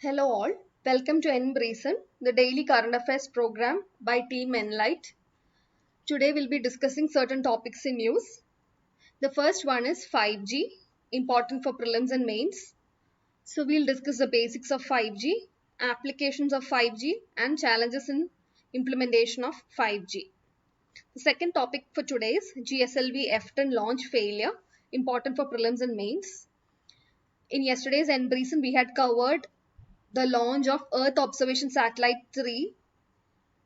Hello all, welcome to NBreason, the daily current affairs program by Team Enlight. Today we'll be discussing certain topics in news. The first one is 5G, important for prelims and mains. So we'll discuss the basics of 5G, applications of 5G and challenges in implementation of 5G. The second topic for today is GSLV F10 launch failure, important for prelims and mains. In yesterday's NBreason we had covered the launch of Earth Observation Satellite 3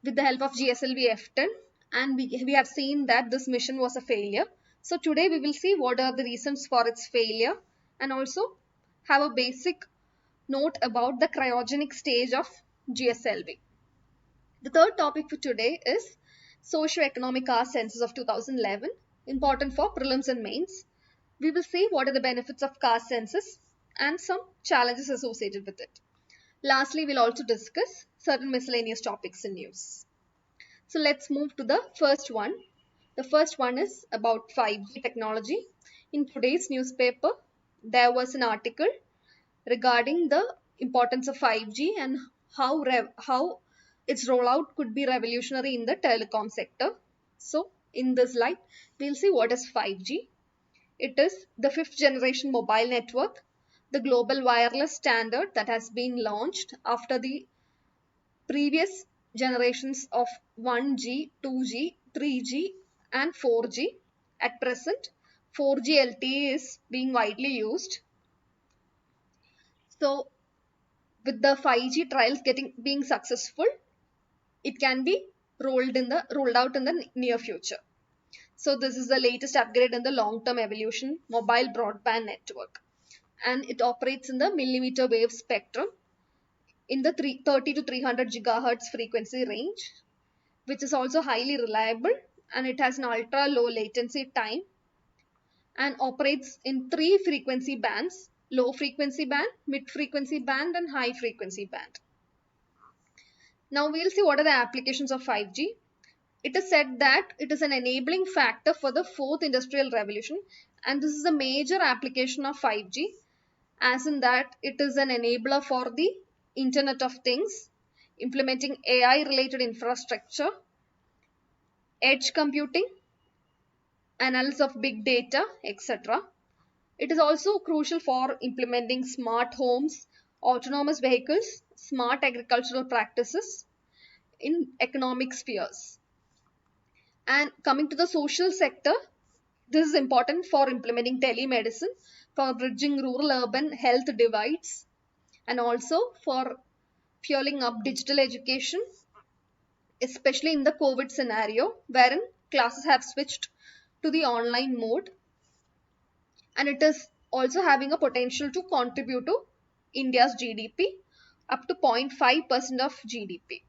with the help of GSLV F10, and we have seen that this mission was a failure. So today we will see what are the reasons for its failure and also have a basic note about the cryogenic stage of GSLV. The third topic for today is Socio-Economic Caste Census of 2011, important for prelims and mains. We will see what are the benefits of caste census and some challenges associated with it. Lastly, we'll also discuss certain miscellaneous topics in news. So let's move to the first one. The first one is about 5G technology. In today's newspaper, there was an article regarding the importance of 5G and how its rollout could be revolutionary in the telecom sector. So in this light, we'll see what is 5G. It is the fifth generation mobile network, the global wireless standard that has been launched after the previous generations of 1G, 2G, 3G and 4G. At present, 4G LTE is being widely used. So with the 5G trials being successful, it can be rolled out in the near future. So this is the latest upgrade in the long-term evolution mobile broadband network, and it operates in the millimeter wave spectrum in the 30 to 300 gigahertz frequency range, which is also highly reliable, and it has an ultra low latency time and operates in three frequency bands: low frequency band, mid frequency band and high frequency band. Now we'll see what are the applications of 5G. It is said that it is an enabling factor for the fourth industrial revolution, and this is a major application of 5G, as in that it is an enabler for the Internet of Things, implementing AI related infrastructure, edge computing, analysis of big data, etc. It is also crucial for implementing smart homes, autonomous vehicles, smart agricultural practices in economic spheres. And coming to the social sector, this is important for implementing telemedicine, for bridging rural-urban health divides, and also for fueling up digital education, especially in the COVID scenario, wherein classes have switched to the online mode. And it is also having a potential to contribute to India's GDP up to 0.5% of GDP.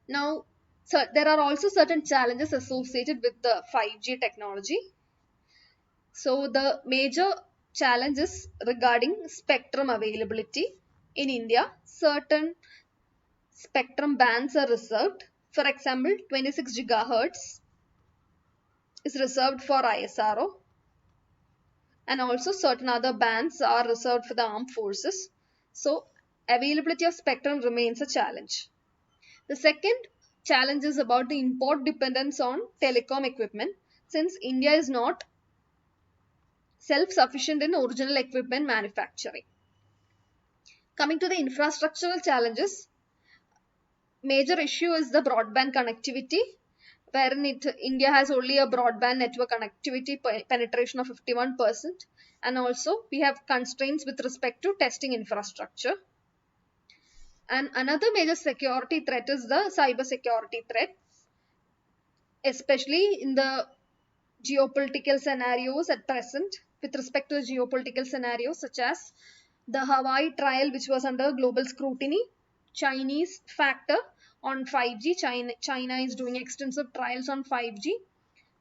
Now, so there are also certain challenges associated with the 5G technology. So the major challenges regarding spectrum availability in India, certain spectrum bands are reserved. For example, 26 gigahertz is reserved for ISRO, and also certain other bands are reserved for the armed forces. So availability of spectrum remains a challenge. The second challenge is about the import dependence on telecom equipment, since India is not self-sufficient in original equipment manufacturing. Coming to the infrastructural challenges, major issue is the broadband connectivity, wherein India has only a broadband network connectivity penetration of 51%, and also we have constraints with respect to testing infrastructure. And another major security threat is the cyber security threat, especially in the geopolitical scenarios at present. With respect to the geopolitical scenarios such as the Hawaii trial, which was under global scrutiny, Chinese factor on 5G, China is doing extensive trials on 5G,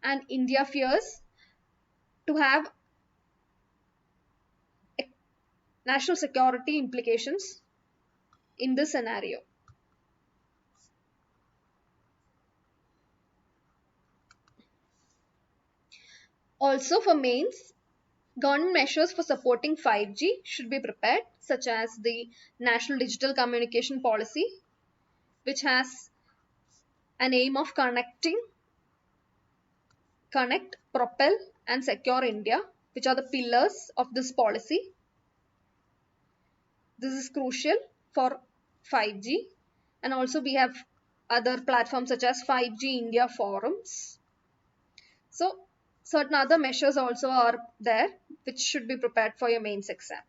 and India fears to have national security implications in this scenario. Also for mains, Government measures for supporting 5G should be prepared, such as the National Digital Communication Policy, which has an aim of connect, propel, and secure India, which are the pillars of this policy. This is crucial for 5G, and also we have other platforms such as 5G India forums. So certain other measures also are there which should be prepared for your mains exam.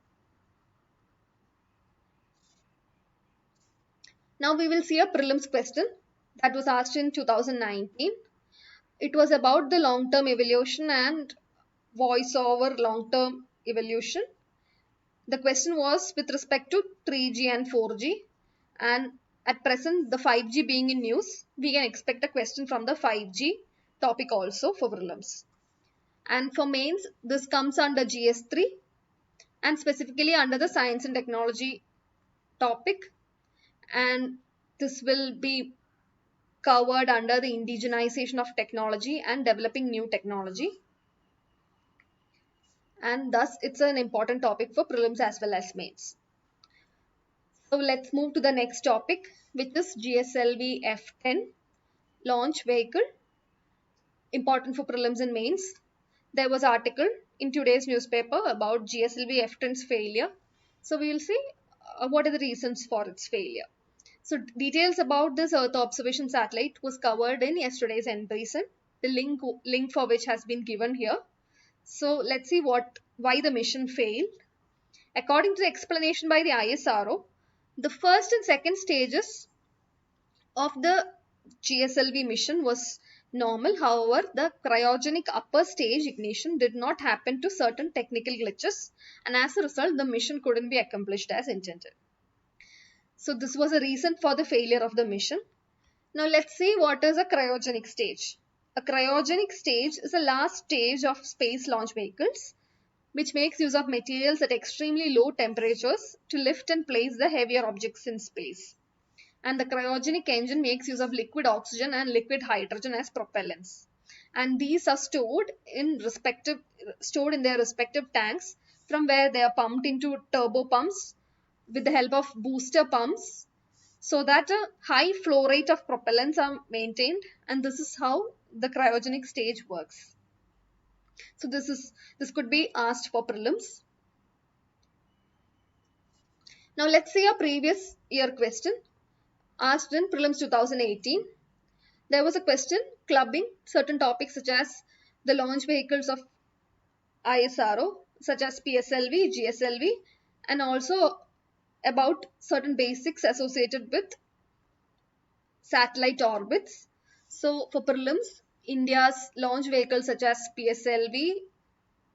Now we will see a prelims question that was asked in 2019. It was about the long-term evolution and voice over long-term evolution. The question was with respect to 3G and 4G, and at present the 5G being in news, we can expect a question from the 5G topic also for prelims. And for mains, this comes under GS3 and specifically under the science and technology topic, and this will be covered under the indigenization of technology and developing new technology, and thus it's an important topic for prelims as well as mains. So let's move to the next topic, which is GSLV F10 launch vehicle, important for prelims and mains. There was an article in today's newspaper about GSLV F10's failure. So we will see what are the reasons for its failure. So details about this Earth observation satellite was covered in yesterday's NBRISN, the link for which has been given here. So let's see why the mission failed. According to the explanation by the ISRO, the first and second stages of the GSLV mission was normal. However, the cryogenic upper stage ignition did not happen to certain technical glitches, and as a result, the mission couldn't be accomplished as intended. So this was a reason for the failure of the mission. Now let's see what is a cryogenic stage. A cryogenic stage is the last stage of space launch vehicles, which makes use of materials at extremely low temperatures to lift and place the heavier objects in space. And the cryogenic engine makes use of liquid oxygen and liquid hydrogen as propellants. And these are stored in their respective tanks, from where they are pumped into turbo pumps with the help of booster pumps, so that a high flow rate of propellants are maintained, and this is how the cryogenic stage works. So this could be asked for prelims. Now let's see a previous year question asked in prelims 2018. There was a question clubbing certain topics such as the launch vehicles of ISRO, such as PSLV, GSLV, and also about certain basics associated with satellite orbits. So for prelims, India's launch vehicles such as PSLV,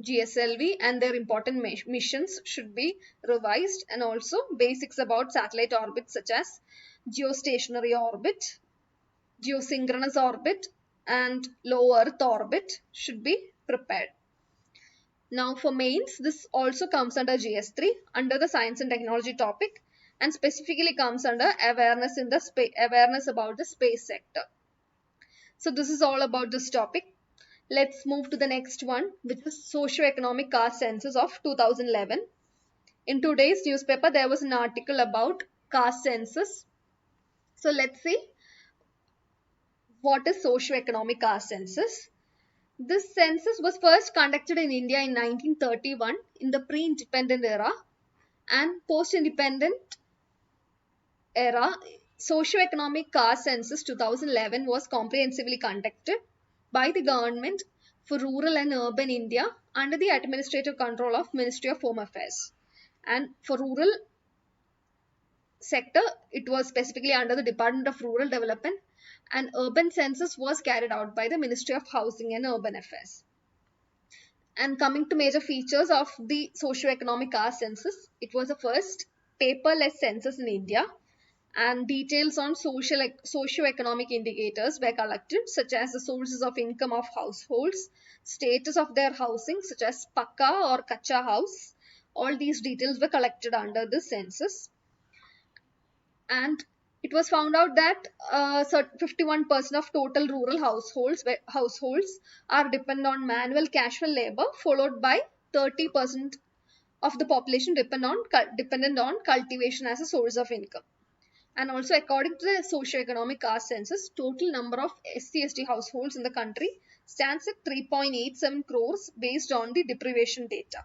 GSLV and their important missions should be revised, and also basics about satellite orbits such as geostationary orbit, geosynchronous orbit and low Earth orbit should be prepared. Now for mains, this also comes under GS3 under the science and technology topic, and specifically comes under awareness about the space sector. So this is all about this topic. Let's move to the next one, which is socio-economic caste census of 2011. In today's newspaper, there was an article about caste census. So let's see what is socio-economic caste census. This census was first conducted in India in 1931 in the pre-independent era, and post-independent era, socio-economic caste census 2011 was comprehensively conducted by the government for rural and urban India under the administrative control of Ministry of Home Affairs. And for rural sector, it was specifically under the Department of Rural Development, and urban census was carried out by the Ministry of Housing and Urban Affairs. And coming to major features of the socio-economic caste census, it was the first paperless census in India, and details on socio-economic indicators were collected, such as the sources of income of households, status of their housing such as Pakka or Kacha house. All these details were collected under the census. And it was found out that 51% of total rural households are dependent on manual casual labor, followed by 30% of the population dependent on cultivation as a source of income. And also, according to the socio-economic caste census, total number of SC/ST households in the country stands at 3.87 crores based on the deprivation data.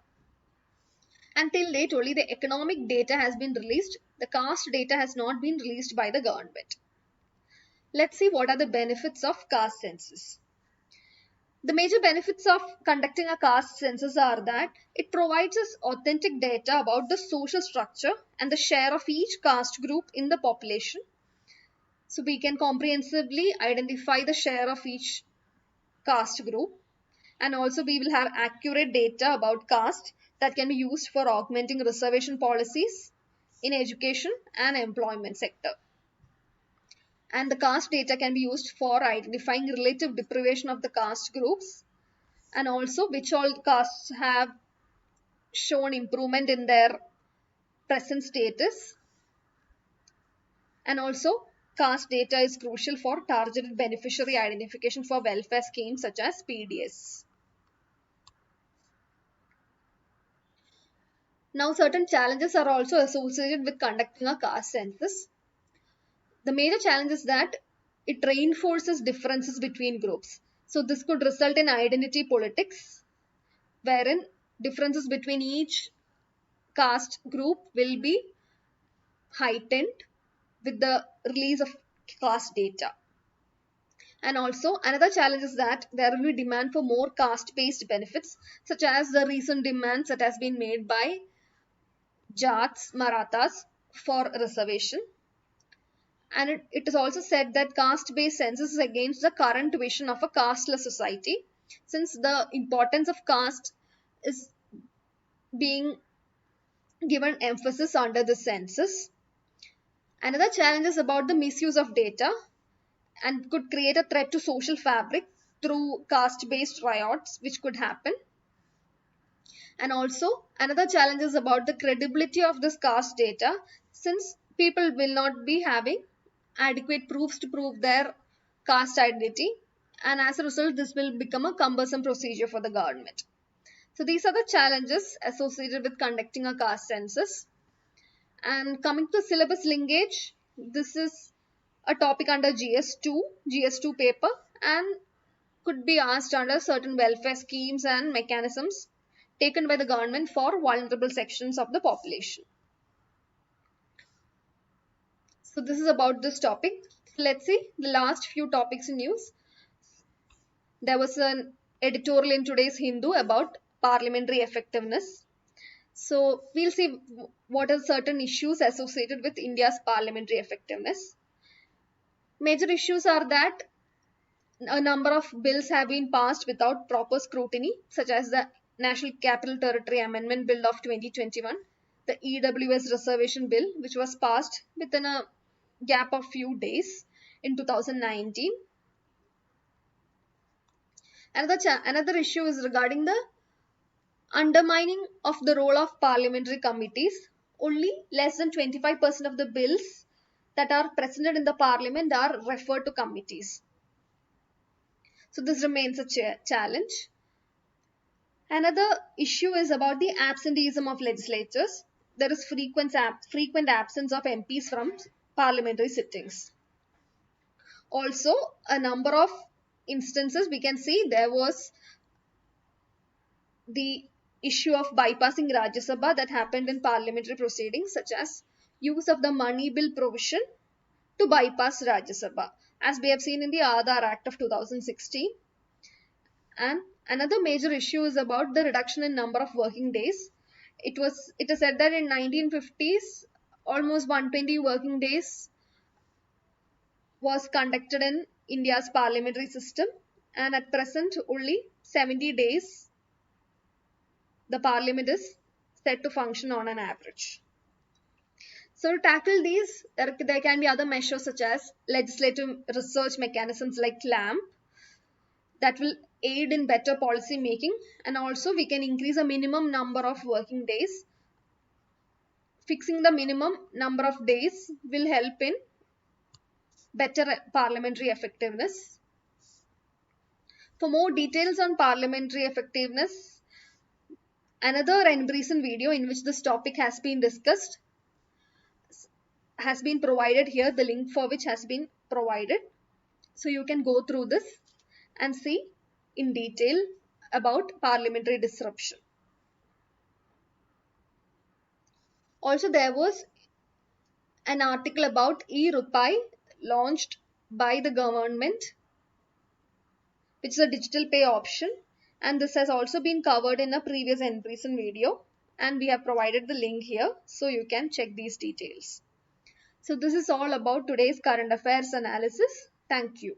Until date, only the economic data has been released. The caste data has not been released by the government. Let's see what are the benefits of caste census. The major benefits of conducting a caste census are that it provides us authentic data about the social structure and the share of each caste group in the population. So we can comprehensively identify the share of each caste group, and also we will have accurate data about caste that can be used for augmenting reservation policies in education and employment sector. And the caste data can be used for identifying relative deprivation of the caste groups, and also which all castes have shown improvement in their present status. And also, caste data is crucial for targeted beneficiary identification for welfare schemes such as PDS. Now, certain challenges are also associated with conducting a caste census. The major challenge is that it reinforces differences between groups. So this could result in identity politics, wherein differences between each caste group will be heightened with the release of caste data. And also, another challenge is that there will be demand for more caste-based benefits, such as the recent demands that has been made by Jats, Marathas for reservation. And it is also said that caste-based census is against the current vision of a casteless society, since the importance of caste is being given emphasis under the census. Another challenge is about the misuse of data and could create a threat to social fabric through caste-based riots, which could happen. And also, another challenge is about the credibility of this caste data, since people will not be having adequate proofs to prove their caste identity, and as a result, this will become a cumbersome procedure for the government. So these are the challenges associated with conducting a caste census. And coming to syllabus linkage, this is a topic under GS2 paper, and could be asked under certain welfare schemes and mechanisms taken by the government for vulnerable sections of the population. So this is about this topic. Let's see the last few topics in news. There was an editorial in today's Hindu about parliamentary effectiveness. So we'll see what are certain issues associated with India's parliamentary effectiveness. Major issues are that a number of bills have been passed without proper scrutiny, such as the National Capital Territory Amendment Bill of 2021, the EWS Reservation Bill, which was passed within a gap of few days in 2019. Another issue is regarding the undermining of the role of parliamentary committees. Only less than 25% of the bills that are presented in the parliament are referred to committees. So this remains a challenge. Another issue is about the absenteeism of legislators. There is frequent absence of MPs from parliamentary sittings. Also, a number of instances we can see there was the issue of bypassing Rajya Sabha that happened in parliamentary proceedings, such as use of the money bill provision to bypass Rajya Sabha, as we have seen in the Aadhaar Act of 2016. And another major issue is about the reduction in number of working days. It is said that in 1950s, almost 120 working days was conducted in India's parliamentary system, and at present only 70 days the parliament is said to function on an average. So to tackle these, there can be other measures such as legislative research mechanisms like LAMP that will aid in better policy making, and also we can increase a minimum number of working days. Fixing the minimum number of days will help in better parliamentary effectiveness. For more details on parliamentary effectiveness, Another recent video in which this topic has been discussed has been provided here, the link for which has been provided. So you can go through this and see in detail about parliamentary disruption. Also, there was an article about e-Rupai launched by the government, which is a digital pay option, and this has also been covered in a previous recent video, and we have provided the link here so you can check these details. So this is all about today's current affairs analysis. Thank you.